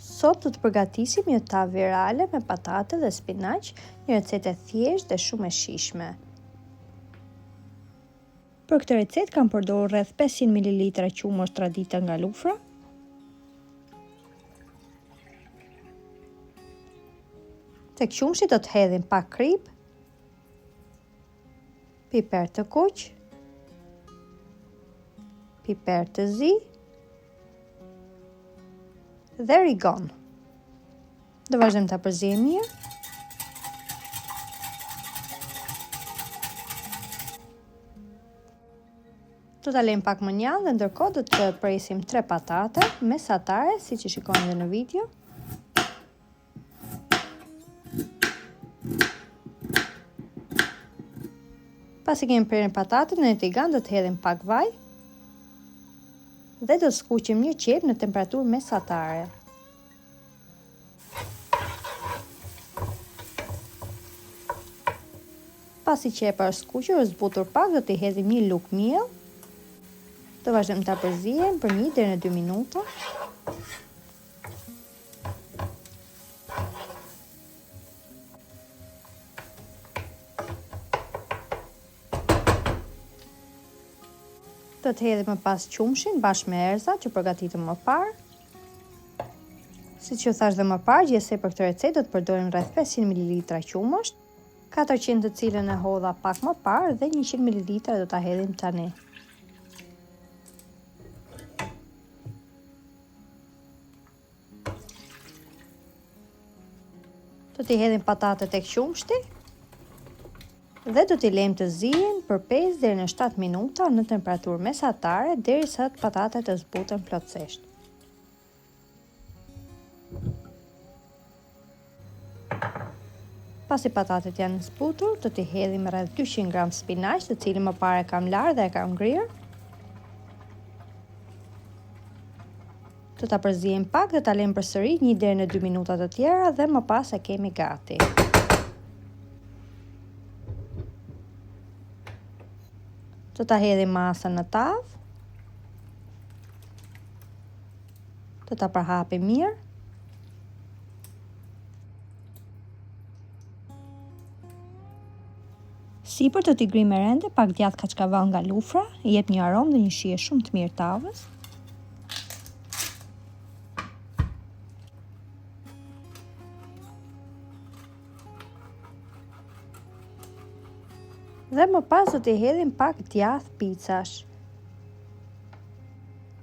Sot do të përgatisim një tavë virale me patate dhe spinaq, një recetë e thjeshtë dhe shumë e shijshme. Për këtë recetë kam përdorur rreth 500 ml qumësht tradita nga lufra. Tek qumshi do të hedhim pak krip, piper të kuq, piper të zi dhe rigon. Do vazhdojmë ta përzijmë mirë. Do ta lejmë pak më njallë dhe ndërkohë do të presim 3 patate mesatare, siç e shikoni edhe në video. Pasi kemi prerën patatën në një tigan, do të hedhim pak vaj dhe do të skuqim një qep në temperaturë mesatare. Pasi qepa është skuqur, është zbutur pak, do t'i hedhim një lugë miell. Do vazhdojmë ta përzijmë për 1 deri në 2 minuta. Do të hedhim më pas qumshin bashkë me erëzat që përgatitëm më parë. Siç ju thash dhe më parë, gjithsej për këtë recetë do të përdorim rreth 500 ml qumësht, 400 të cilën e hodha pak më parë dhe 100 ml do ta hedhim tani. Do t'i hedhim patatet tek qumshti dhe do t'i lejmë të zihen për 5 deri në 7 minuta në temperaturë mesatare derisa patatet të zbuten plotësisht. Pasi patatet janë zbutur, do t'i hedhim rreth 200 gram spinaq, të cilin më parë e kam larë dhe e kam ngrirë. Do ta përzijmë pak dhe ta lejmë përsëri 1 deri në 2 minuta të tjera dhe më pas e kemi gati. Do ta hedhim masën në tavë. Do ta përhapim mirë. Sipër do t'i grim merende pak djathë kaçkavall nga lufra, i jep një aromë dhe një shije shumë të mirë tavës. Dhe më pas do t'i hedhim pak djathë picash.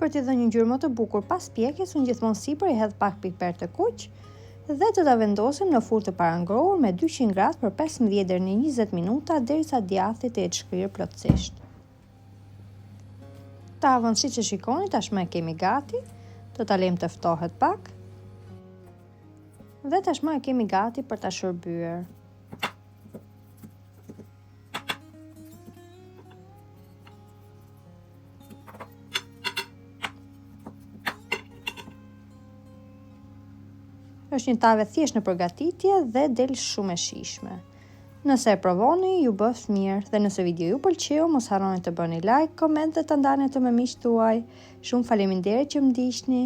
Për t'i dhënë një ngjyrë më të bukur pas pjekjes, unë gjithmonë sipër i hedh pak piper të kuq dhe do ta vendosim në furrë të parangrohur me 200 gradë për 15 deri në 20 minuta derisa djathti të jetë shkrirë plotësisht. Tavën siç e shikoni tashmë e kemi gati. Do ta lejmë të ftohet pak. Dhe tashmë e kemi gati për ta shërbyer. Është një tavë thjesht në përgatitje dhe del shumë e shijshme. Nëse e provoni, ju bëf mirë dhe nëse video ju pëlqeu, mos harroni të bëni like, koment dhe të ndanit të me miqtë tuaj. Shumë faleminderit që më ndiqni.